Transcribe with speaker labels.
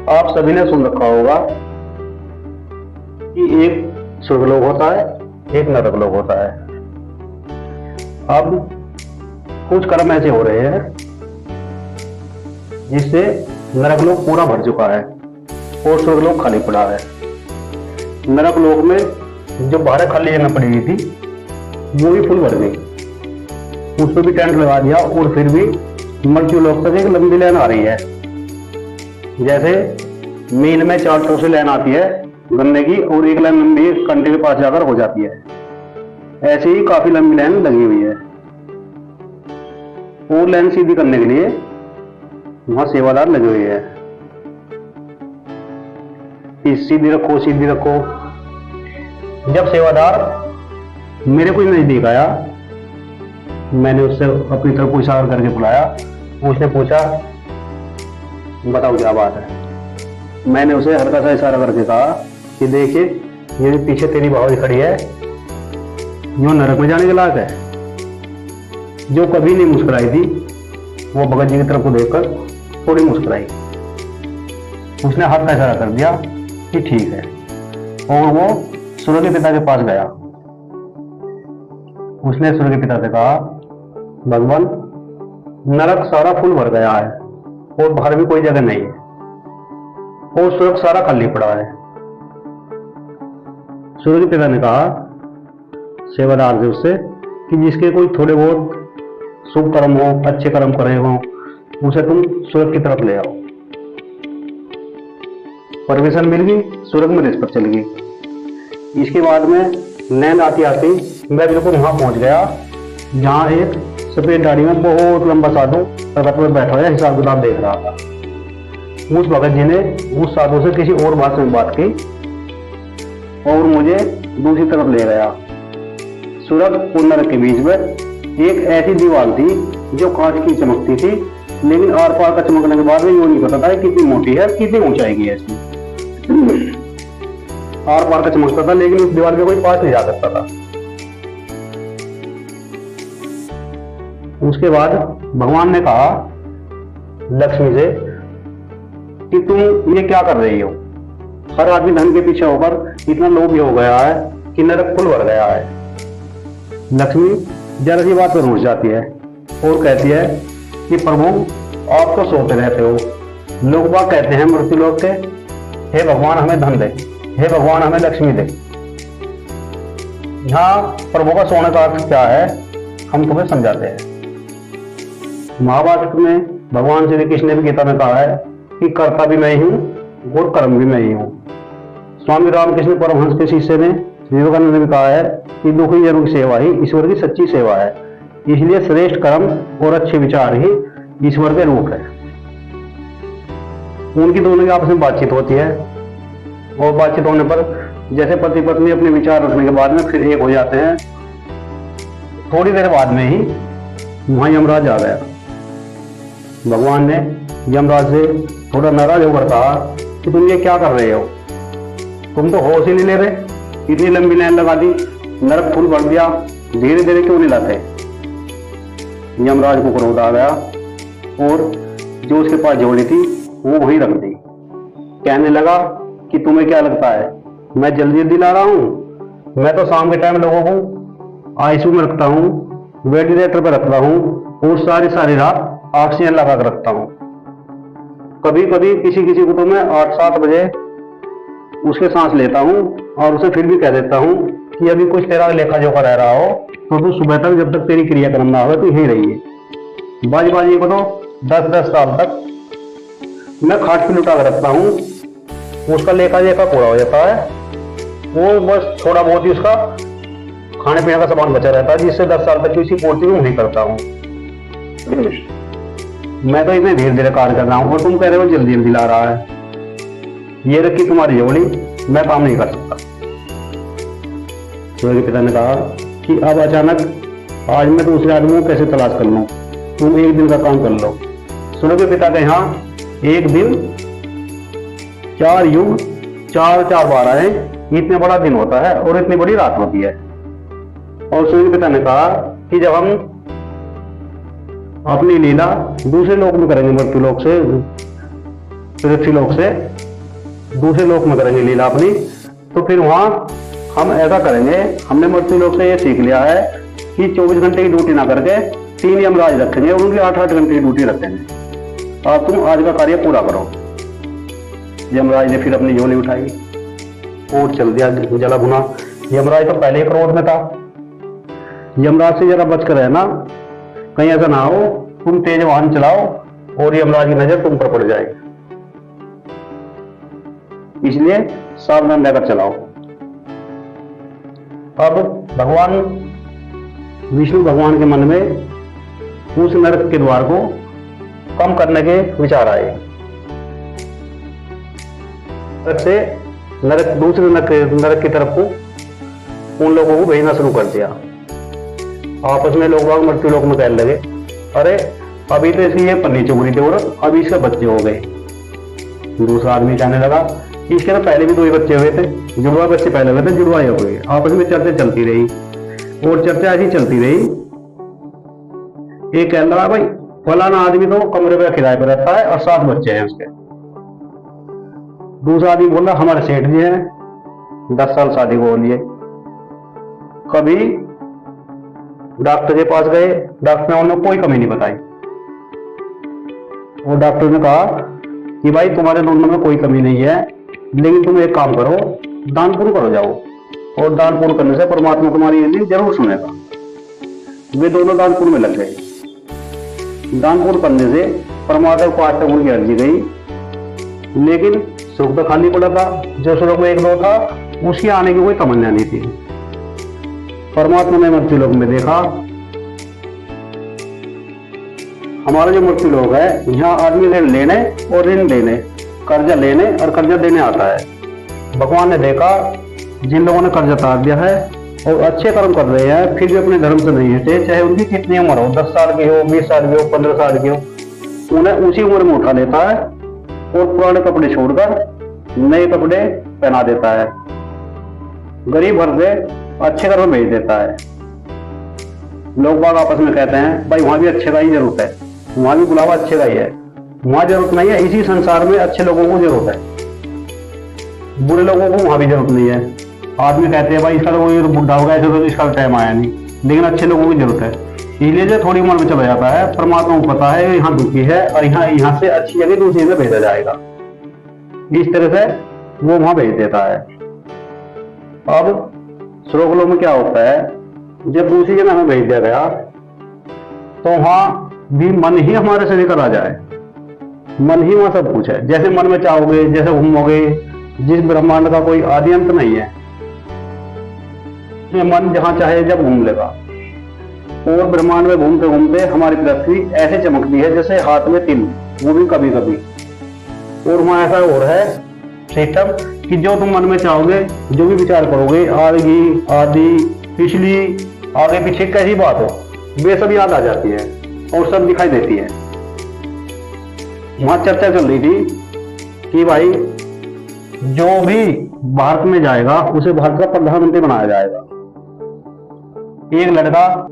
Speaker 1: आप सभी ने सुन रखा होगा कि एक स्वर्गलोक होता है, एक नरक लोक होता है। अब कुछ कर्म ऐसे हो रहे हैं जिससे नरक लोक पूरा भर चुका है और स्वर्गलोक खाली पड़ा है। नरक लोक में जो 12 खाली जगह पड़ी हुई थी वो भी फुल भर गई, उस पर भी टेंट लगा दिया और फिर भी मृत्यु लोक तक एक लंबी लाइन आ रही है। जैसे मील में 4 टो से लाइन आती है गन्ने की और एक लाइन लंबी कंटे के पास जाकर हो जाती है, ऐसे ही काफी लंबी लाइन लगी हुई है। और लाइन सीधी करने के लिए वहां सेवादार लगे हुए हैं कि सीधी रखो सीधी रखो। जब सेवादार मेरे को नजदीक आया, मैंने उससे अपनी तरफ इशारा करके बुलाया। उसने पूछा बताओ क्या बात है। मैंने उसे हल्का सा इशारा करके कहा कि देखिए ये जो पीछे तेरी भाभी खड़ी है जो नरक में जाने के लायक है, जो कभी नहीं मुस्कुराई थी वो भगत जी की तरफ को देखकर थोड़ी मुस्कुराई। उसने हाथ का इशारा कर दिया कि ठीक है और वो सूर्य के पिता के पास गया। उसने सूर्य के पिता से कहा भगवान नरक सारा फुल भर गया है और बाहर भी कोई जगह नहीं है और स्वर्ग सारा खाली पड़ा है। सूर्य के पिता ने कहा सेवादार से उससे कि जिसके कोई थोड़े बहुत शुभ कर्म हो, अच्छे कर्म करे हो, उसे तुम स्वर्ग की तरफ ले आओ। परमिशन मिल गई, स्वर्ग में रेस पर चल गई। इसके बाद में लैंड आती आती मैं बिल्कुल वहां पहुंच गया जहां एक सफेद दाढ़ी में बहुत लंबा साधु तख्त पर बैठा हुआ हिसाब किताब देख रहा था। उस भगत जी ने उस साधु से किसी और भाषा में बात की और मुझे दूसरी तरफ ले गया। स्वर्ग और नरक के बीच में एक ऐसी दीवार थी जो कांच की चमकती थी, लेकिन आर पार का चमकने के बाद में यूं नहीं पता था कितनी मोटी है, कितनी ऊंचाई की है इसकी। आर पार का चमकता था लेकिन उस दीवार के कोई पास नहीं जा सकता था। उसके बाद भगवान ने कहा लक्ष्मी से कि तुम ये क्या कर रही हो। हर आदमी धन के पीछे होकर इतना लोभी हो गया है कि नरक फुल भर गया है। लक्ष्मी जरा सी बात पर रुठ जाती है और कहती है कि प्रभु आप तो सोते रहते हो। लोग बाग कहते हैं मृत्यु लोग के हे भगवान हमें धन दे, हे भगवान हमें लक्ष्मी दे। यहाँ प्रभु का सोने का अर्थ क्या है हम तुम्हें समझाते हैं। महाभारत में भगवान श्री कृष्ण ने भी गीता में कहा है कि कर्ता भी मैं ही हूं और कर्म भी मैं ही हूं। स्वामी रामकृष्ण परमहंस के शिष्य ने विवेकानंद ने भी कहा है कि दुखी जन की सेवा ही ईश्वर की सच्ची सेवा है, इसलिए श्रेष्ठ कर्म और अच्छे विचार ही ईश्वर के रूप है। उनकी दोनों की आपस में बातचीत होती है और बातचीत होने पर जैसे पति पत्नी अपने विचार रखने के बाद में फिर एक हो जाते हैं। थोड़ी देर बाद में ही वहां यमराज आ गया। भगवान ने यमराज से थोड़ा नाराज होकर कहा कि तुम ये क्या कर रहे हो, तुम तो होश ही नहीं ले रहे, इतनी लंबी लाइन लगा दी, नरक फुल भर दिया, धीरे धीरे क्यों नहीं लाते। यमराज को क्रोध आ गया और जो उसके पास जोड़ी थी वो वहीं रख दी। कहने लगा कि तुम्हें क्या लगता है मैं जल्दी जल्दी ला रहा हूं। मैं तो शाम के टाइम लोगों को आईसीयू में रखता हूं, वेंटिलेटर पर रखता हूं और सारी रात ऑक्सीजन लगा कर रखता हूं। कभी कभी किसी किसी को तो मैं 8-7 बजे उसके सांस लेता हूं और उसे फिर भी कह देता हूं कि अभी कुछ तेरा लेखा जोखा रह रहा हो तो तू सुबह तक जब तक तेरी क्रियाक्रम ना हो तो यही रहिए। बाजी को तो 10-10 साल तक मैं खाट पे लुटा कर रखता हूं, उसका लेखा जोखा पूरा हो जाता है। वो बस थोड़ा बहुत ही उसका खाने पीने का सामान बचा रहता है जिससे 10 साल तक किसी पूर्ति में नहीं करता हूं। मैं तो इतने धीरे धीरे कार्य कर रहा हूं और तुम कह रहे हो जल्दी जल्दी ला रहा है। ये रखी तुम्हारी जोड़ी, मैं काम नहीं कर सकता। सूर्य के पिता ने कहा कि अब अचानक आज मैं दूसरे आदमी को कैसे तलाश कर लूं, तुम एक दिन का काम कर लो। सूर्य के पिता के यहाँ एक दिन 4 युग 4-4 12 है, इतना बड़ा दिन होता है और इतनी बड़ी रात होती है। और सूर्य के पिता ने कहा कि जब हम अपनी लीला दूसरे लोक में करेंगे मृत्यु लोक से पृथ्वीलोक से दूसरे लोक में करेंगे लीला अपनी, तो फिर वहां हम ऐसा करेंगे, हमने मृत्युलोक से ये सीख लिया है कि 24 घंटे की ड्यूटी ना करके 3 यमराज रखेंगे और उनकी 8-8 घंटे की ड्यूटी रखेंगे। और तुम आज का कार्य पूरा करो। यमराज ने फिर अपनी झोली उठाई और चल दिया जला भुना। यमराज तो पहले ही क्रोध में था। यमराज से जरा बच कर रहना, कहीं ऐसा ना हो तुम तेज वाहन चलाओ और यमराज की नजर तुम पर पड़ जाएगी, इसलिए सावधान रहकर चलाओ। अब भगवान विष्णु भगवान के मन में उस नरक के द्वार को कम करने के विचार आए। से नरक दूसरे नरक की तरफ को उन लोगों को भेजना शुरू कर दिया। आपस में लोग मृत्यु लोक में कहने लगे, अरे अभी तो इसकी ये पन्नी चुभ रही थी और अभी इसके बच्चे हो गए। दूसरा आदमी कहने लगा, इसके तो पहले भी 2 ही बच्चे हुए थे, जुड़वा बच्चे पहले हुए थे, जुड़वा हो गए। आपस में चर्चा चलती रही और चर्चा ऐसी चलती रही। एक कह रहा, भाई फलाना आदमी तो कमरे पे किराए पर रहता है और 7 बच्चे हैं उसके। दूसरा आदमी बोल रहा, हमारे सेठ जी हैं 10 साल शादी को हो लिए। कभी डॉक्टर के पास गए, डॉक्टर ने उन्हें कोई कमी नहीं बताई। और डॉक्टर ने कहा कि भाई तुम्हारे दोनों में कोई कमी नहीं है, लेकिन तुम एक काम करो, दान पुण्य करो जाओ, और दान पुण्य करने से परमात्मा तुम्हारी ये जरूर सुनेगा। वे दोनों दान पुण्य में लग गए। दान पुण्य करने से परमात्मा को 8 तक उनकी अर्जी गई, लेकिन सुख तो खाली पड़ा था। जो सुख में 1-2 था, उसकी आने की कोई तमन्ना नहीं थी। परमात्मा ने मृत्यु लोक में देखा, हमारा जो मृत्यु लोक है, यहाँ आदमी ऋण लेने और ऋण देने, कर्जा लेने और कर्जा देने आता है। भगवान ने देखा जिन लोगों ने कर्जा उतार दिया है और अच्छे कर्म कर रहे हैं, फिर भी अपने धर्म से नहीं हटे, चाहे उनकी कितनी उम्र हो, 10 साल की हो, 20 साल की हो, 15 साल की हो, उन्हें उसी उम्र में उठा लेता है और पुराने कपड़े छोड़कर नए कपड़े पहना देता है। गरीब घर से अच्छे घर में भेज देता है। लोग बाग आपस में कहते हैं, भाई वहां भी अच्छे का ही जरूरत है, वहां भी बुलावा अच्छे का ही है। वहां जरूरत नहीं है, इसी संसार में अच्छे लोगों को जरूरत है, बुरे लोगों को वहां भी जरूरत नहीं है। आदमी कहते हैं, भाई इसका तो कोई बुढ़ा होगा, ऐसे तो इसका टाइम आया नहीं, लेकिन अच्छे लोगों की जरूरत है। इसलिए जो थोड़ी उम्र में चला जाता है, परमात्मा को पता है यहाँ दुखी है और यहाँ से अच्छी जगह दूसरी में भेजा जाएगा, इस तरह से वो वहां भेज देता है। अब श्लोक में क्या होता है, जब दूसरी जगह हमें भेज दिया गया तो वहां भी मन ही हमारे से लेकर आ जाए। मन ही वहां सब कुछ है, जैसे मन में चाहोगे, जैसे घूमोगे। जिस ब्रह्मांड का कोई आदि अंत नहीं है, मन जहां चाहे जब घूम लेगा। और ब्रह्मांड में घूमते घूमते हमारी पृथ्वी ऐसे चमकती है जैसे हाथ में तिल, वो भी कभी कभी। और वहां ऐसा हो रहा है सिस्टम कि जो तुम मन में चाहोगे, जो भी विचार करोगे, आदि पिछली आगे पीछे कैसी बात हो, वे सब याद आ जाती है और सब दिखाई देती है। वहां चर्चा चल रही थी कि भाई जो भी भारत में जाएगा उसे भारत का प्रधानमंत्री बनाया जाएगा। एक लड़का